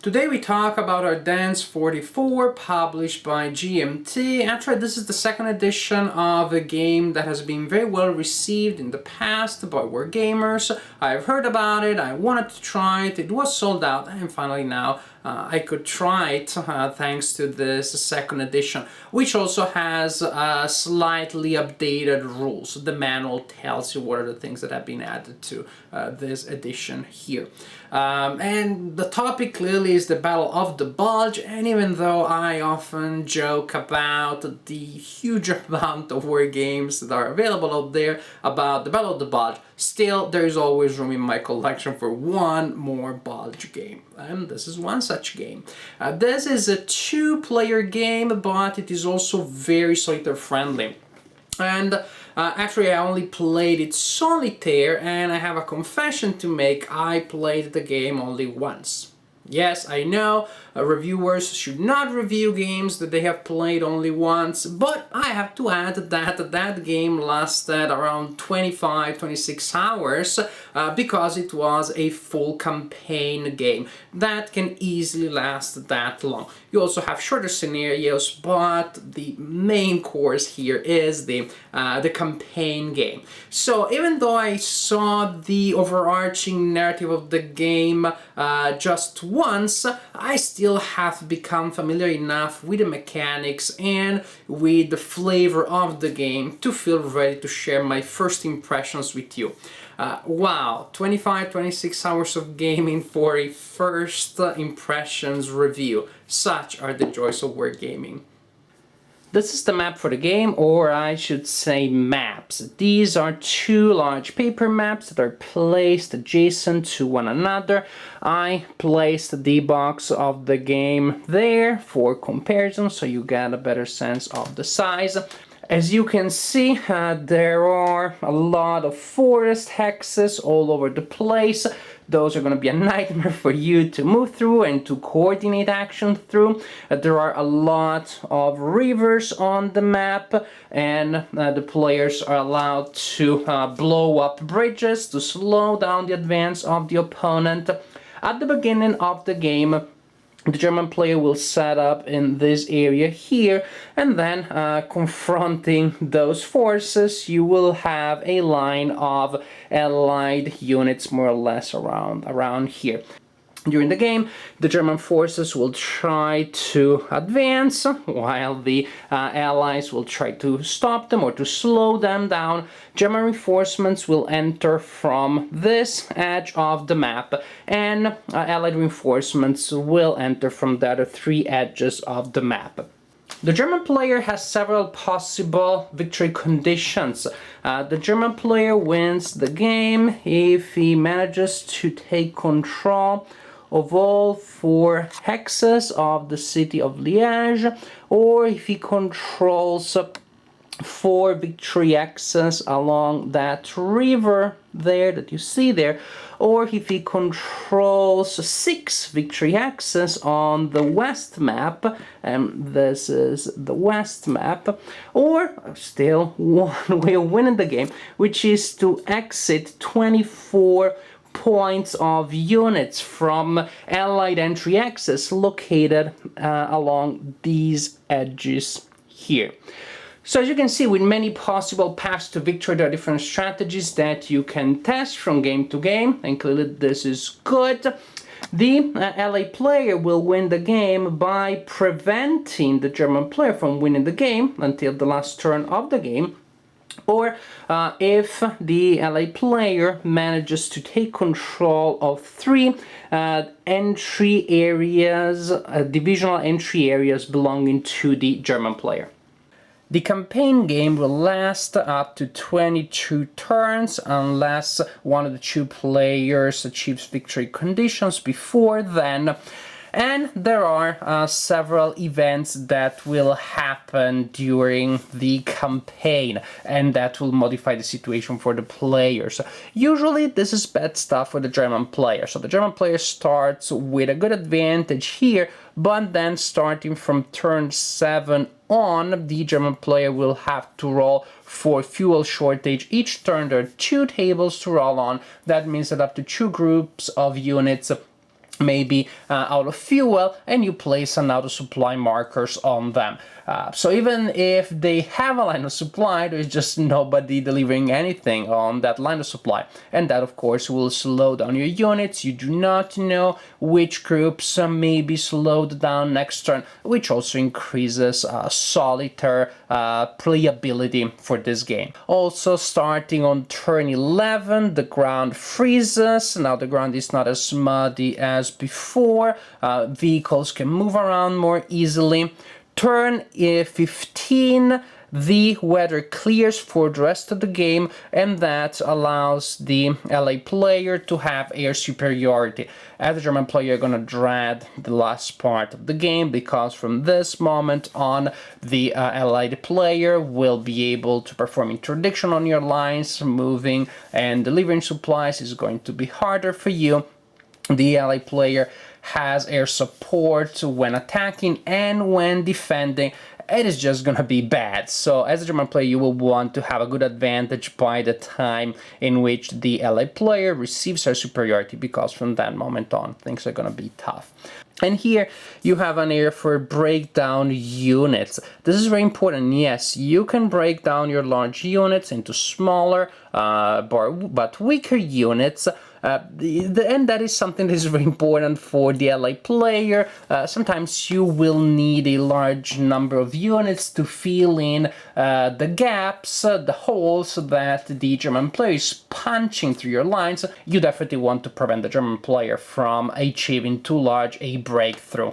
Today we talk about Ardennes 44, published by GMT. Actually, this is the second edition of a game that has been very well received in the past by wargamers. I've heard about it, I wanted to try it, it was sold out, and finally now I could try it thanks to this second edition, which also has slightly updated rules. The manual tells you what are the things that have been added to this edition here. And the topic clearly is the Battle of the Bulge, and even though I often joke about the huge amount of war games that are available out there about the Battle of the Bulge, still there is always room in my collection for one more Bulge game, and this is one such game. This is a two-player game, but it is also very solitaire friendly. And actually I only played it solitaire, and I have a confession to make. I played the game only once. Yes, I know reviewers should not review games that they have played only once, but I have to add that that game lasted around 25-26 hours because it was a full campaign game that can easily last that long. You also have shorter scenarios, but the main course here is the campaign game. So even though I saw the overarching narrative of the game just once, I still have become familiar enough with the mechanics and with the flavor of the game to feel ready to share my first impressions with you. Wow, 25-26 hours of gaming for a first impressions review. Such are the joys of wargaming. This is the map for the game, or I should say maps. These are two large paper maps that are placed adjacent to one another. I placed the box of the game there for comparison, so you get a better sense of the size. As you can see, there are a lot of forest hexes all over the place. Those are going to be a nightmare for you to move through and to coordinate action through. There are a lot of rivers on the map, and the players are allowed to blow up bridges to slow down the advance of the opponent. At the beginning of the game, the German player will set up in this area here, and then confronting those forces, you will have a line of allied units more or less around here. During the game, the German forces will try to advance, while the allies will try to stop them or to slow them down. German reinforcements will enter from this edge of the map, and allied reinforcements will enter from the other three edges of the map. The German player has several possible victory conditions. The German player wins the game if he manages to take control of all four hexes of the city of Liège, or if he controls four victory axes along that river there that you see there, or if he controls 6 victory axes on the west map, and this is the west map, or still one way of winning the game, which is to exit 24 points of units from allied entry axes located along these edges here. So as you can see, with many possible paths to victory, there are different strategies that you can test from game to game, and clearly this is good. The Allied player will win the game by preventing the German player from winning the game until the last turn of the game, or if the Allied player manages to take control of 3 entry areas, divisional entry areas belonging to the German player. The campaign game will last up to 22 turns unless one of the two players achieves victory conditions before then. And there are several events that will happen during the campaign, and that will modify the situation for the players. Usually this is bad stuff for the German player. So the German player starts with a good advantage here, but then starting from turn 7 on, the German player will have to roll for fuel shortage. Each turn there are 2 tables to roll on. That means that up to 2 groups of units maybe out of fuel, and you place an auto supply markers on them. So even if they have a line of supply, there's just nobody delivering anything on that line of supply. And that, of course, will slow down your units. You do not know which groups may be slowed down next turn, which also increases solitaire playability for this game. Also, starting on turn 11, the ground freezes. Now the ground is not as muddy as before. Vehicles can move around more easily. Turn 15, the weather clears for the rest of the game, and that allows the LA player to have air superiority. As a German player, you're gonna dread the last part of the game, because from this moment on, the Allied player will be able to perform interdiction on your lines. Moving and delivering supplies is going to be harder for you. The ally player has air support when attacking and when defending. It is just gonna be bad. So as a German player, you will want to have a good advantage by the time in which the ally player receives air superiority, because from that moment on, things are gonna be tough. And here you have an area for breakdown units. This is very important. Yes, you can break down your large units into smaller but weaker units. And that is something that is very important for the ally player. Sometimes you will need a large number of units to fill in the gaps, the holes that the German player is punching through your lines. You definitely want to prevent the German player from achieving too large a breakthrough.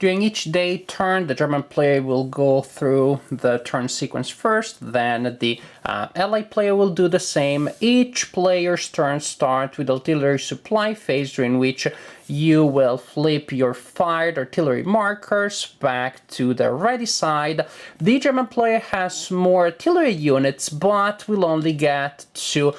During each day turn, the German player will go through the turn sequence first, then the ally player will do the same. Each player's turn starts with artillery supply phase, during which you will flip your fired artillery markers back to the ready side. The German player has more artillery units, but will only get to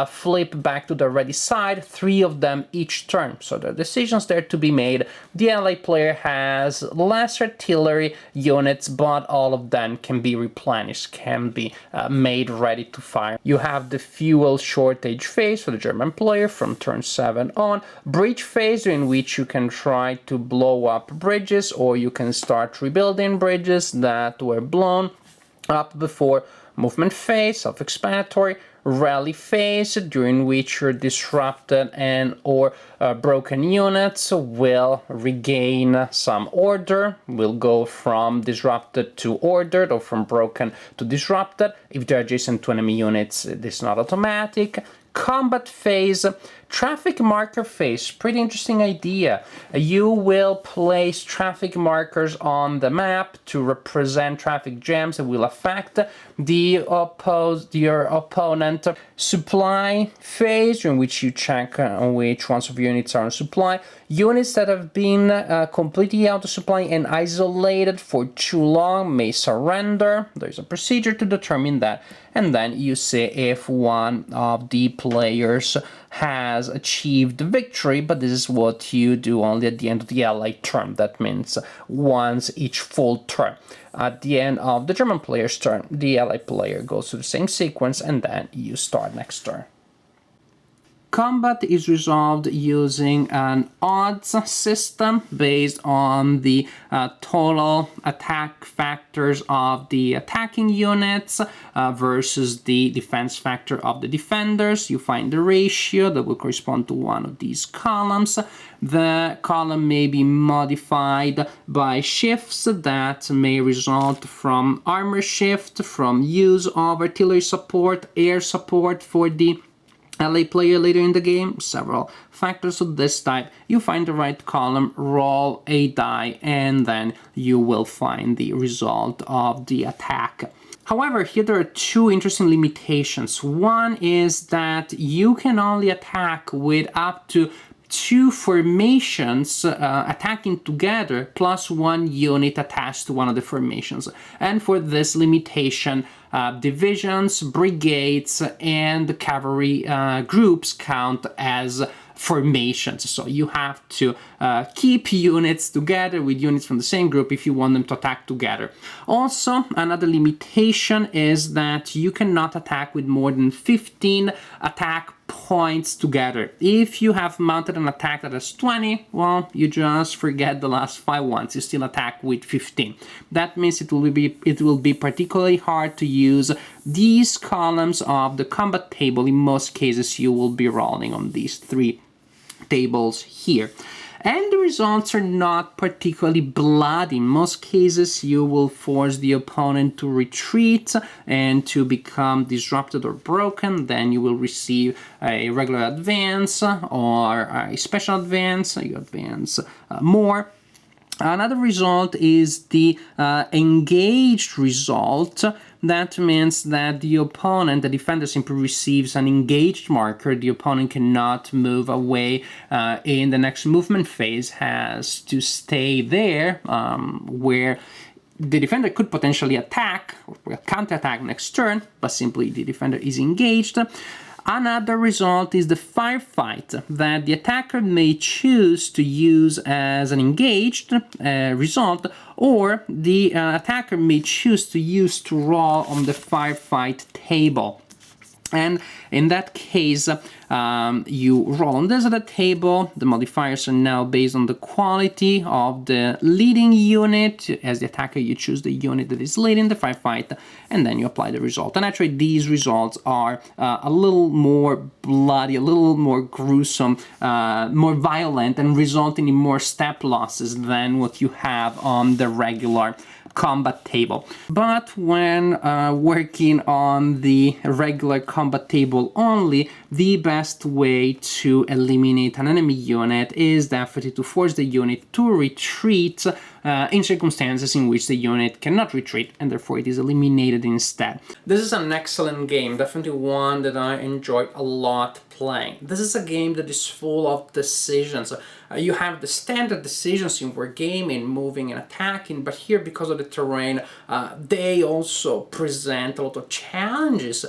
flip back to the ready side, 3 of them each turn. So there are decisions there to be made. The ally player has less artillery units, but all of them can be replenished, can be made ready to fire. You have the fuel shortage phase for the German player from turn 7 on. Breach phase, in which you can try to blow up bridges, or you can start rebuilding bridges that were blown up before. Movement phase, self-explanatory. Rally phase, during which your disrupted and or broken units will regain some order, will go from disrupted to ordered, or from broken to disrupted. If they're adjacent to enemy units, this is not automatic. Combat phase, traffic marker phase, pretty interesting idea. You will place traffic markers on the map to represent traffic jams that will affect your opponent. Supply phase, in which you check which ones of your units are on supply. Units that have been completely out of supply and isolated for too long may surrender. There's a procedure to determine that. And then you see if one of the players has achieved victory, but this is what you do only at the end of the ally turn. That means once each full turn. At the end of the German player's turn, the ally player goes through the same sequence, and then you start next turn. Combat is resolved using an odds system based on the total attack factors of the attacking units versus the defense factor of the defenders. You find the ratio that will correspond to one of these columns. The column may be modified by shifts that may result from armor shift, from use of artillery support, air support for the LA player later in the game, several factors of this type. You find the right column, roll a die, and then you will find the result of the attack. However, here there are 2 interesting limitations. One is that you can only attack with up to 2 formations attacking together, plus 1 unit attached to one of the formations. And for this limitation, divisions, brigades, and cavalry groups count as formations. So you have to keep units together with units from the same group if you want them to attack together. Also, another limitation is that you cannot attack with more than 15 attack points together. If you have mounted an attack that has 20, well, you just forget the last 5 ones. You still attack with 15. That means it will be particularly hard to use these columns of the combat table. In most cases, you will be rolling on these 3 tables here. And the results are not particularly bloody. In most cases, you will force the opponent to retreat and to become disrupted or broken. Then you will receive a regular advance or a special advance. You advance more. Another result is the engaged result. That means that the opponent, the defender, simply receives an engaged marker. The opponent cannot move away in the next movement phase, has to stay there where the defender could potentially attack or counterattack next turn, but simply the defender is engaged. Another result is the Firefight, that the attacker may choose to use as an engaged result, or the attacker may choose to use to roll on the Firefight table. And in that case, you roll on this at the table. The modifiers are now based on the quality of the leading unit. As the attacker, you choose the unit that is leading the firefight, and then you apply the result. And actually, these results are a little more bloody, a little more gruesome, more violent, and resulting in more step losses than what you have on the regular combat table. But when working on the regular combat table only, the best way to eliminate an enemy unit is definitely to force the unit to retreat in circumstances in which the unit cannot retreat, and therefore it is eliminated instead. This is an excellent game, definitely one that I enjoyed a lot playing. This is a game that is full of decisions. You have the standard decisions in wargaming, moving and attacking, but here, because of the terrain, they also present a lot of challenges.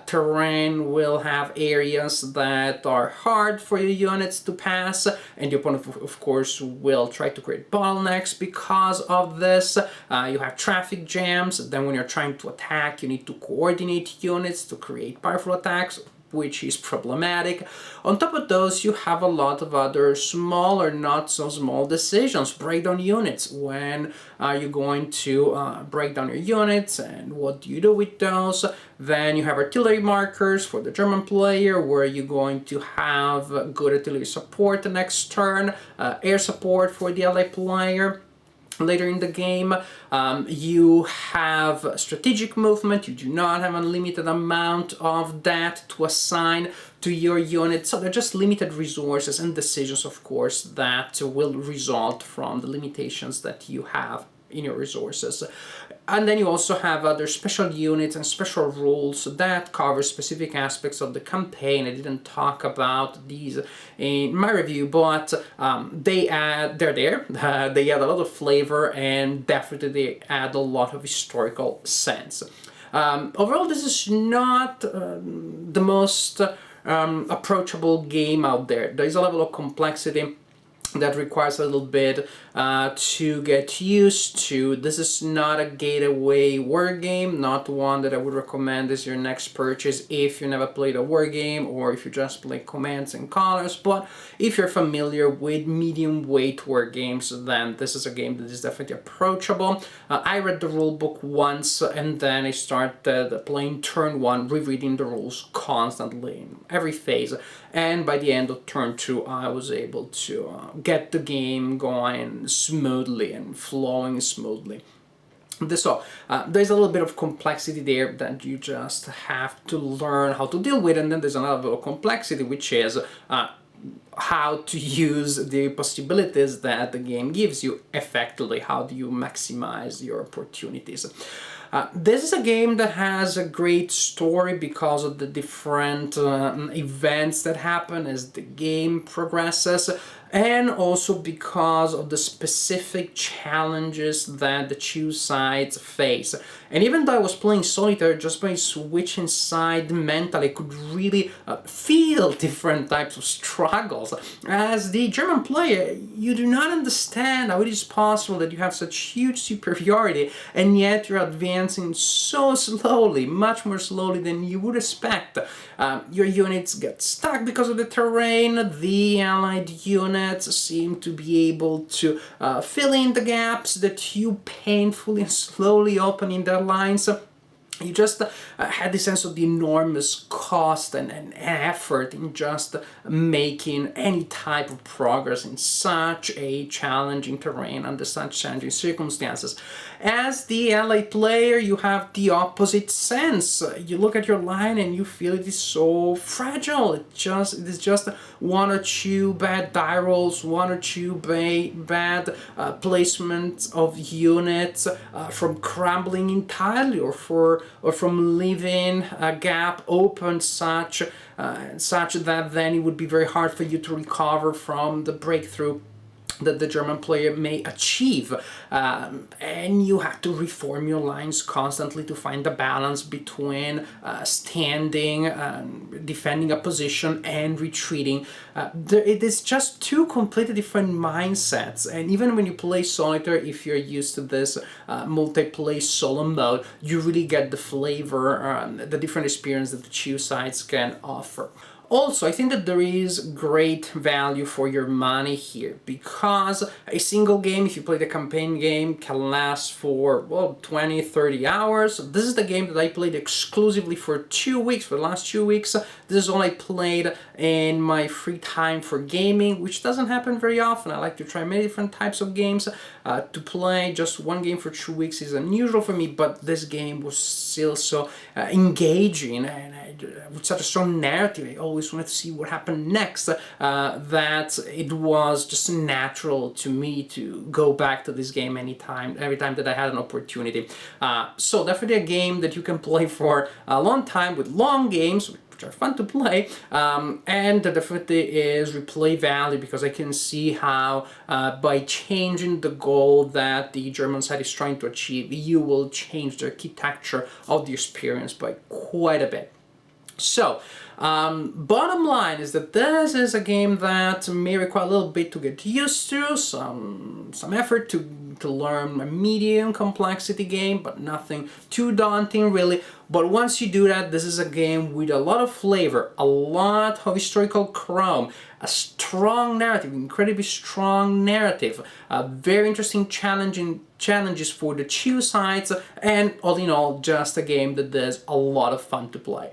Terrain will have areas that are hard for your units to pass, and the opponent, of course, will try to create bottlenecks because of this. You have traffic jams. Then when you're trying to attack, you need to coordinate units to create powerful attacks, which is problematic. On top of those, you have a lot of other small or not so small decisions. Break down units. When are you going to break down your units, and what do you do with those? Then you have artillery markers for the German player, where you're going to have good artillery support the next turn, air support for the Allied player. Later in the game, you have strategic movement. You do not have unlimited amount of that to assign to your unit, so they're just limited resources and decisions, of course, that will result from the limitations that you have in your resources. And then you also have other special units and special rules that cover specific aspects of the campaign. I didn't talk about these in my review, but they're there. They add a lot of flavor, and definitely they add a lot of historical sense. Overall, this is not the most approachable game out there. There is a level of complexity that requires a little bit to get used to. This is not a gateway war game, not one that I would recommend as your next purchase if you never played a war game or if you just play commands and colors. But if you're familiar with medium weight war games, then this is a game that is definitely approachable. I read the rule book once, and then I started playing turn 1, rereading the rules constantly in every phase, and by the end of turn 2 I was able to get the game going smoothly and flowing smoothly. So there's a little bit of complexity there that you just have to learn how to deal with, and then there's another level of complexity, which is how to use the possibilities that the game gives you effectively. How do you maximize your opportunities? This is a game that has a great story because of the different events that happen as the game progresses. and also because of the specific challenges that the two sides face. And even though I was playing solitaire, just by switching side mentally, I could really feel different types of struggles. As the German player, you do not understand how it is possible that you have such huge superiority, and yet you're advancing so slowly, much more slowly than you would expect. Your units get stuck because of the terrain, the allied units seem to be able to fill in the gaps that you painfully and slowly open in their lines. You just had the sense of the enormous cost and effort in just making any type of progress in such a challenging terrain under such challenging circumstances. As the allied player, you have the opposite sense. You look at your line and you feel it is so fragile. It is just one or two bad die rolls, one or two bad placements of units from crumbling entirely, or from leaving a gap open such that then it would be very hard for you to recover from the breakthrough that the German player may achieve, and you have to reform your lines constantly to find the balance between standing, defending a position, and retreating. It is just two completely different mindsets, and even when you play solitaire, if you're used to this multiplayer solo mode, you really get the flavor, the different experience that the two sides can offer. Also, I think that there is great value for your money here, because a single game, if you play the campaign game, can last for, well, 20-30 hours. This is the game that I played exclusively for 2 weeks, for the last 2 weeks. This is all I played in my free time for gaming, which doesn't happen very often. I like to try many different types of games. To play just one game for 2 weeks is unusual for me, but this game was still so engaging, and with such a strong narrative. I always wanted to see what happened next, that it was just natural to me to go back to this game every time that I had an opportunity. So definitely a game that you can play for a long time, with long games, which are fun to play, and definitely is replay value, because I can see how by changing the goal that the German side is trying to achieve, you will change the architecture of the experience by quite a bit. So, bottom line is that this is a game that may require a little bit to get used to, some effort to learn a medium complexity game, but nothing too daunting really. But once you do that, this is a game with a lot of flavor, a lot of historical chrome, a strong narrative, incredibly strong narrative, very interesting challenges for the two sides, and all in all, just a game that is a lot of fun to play.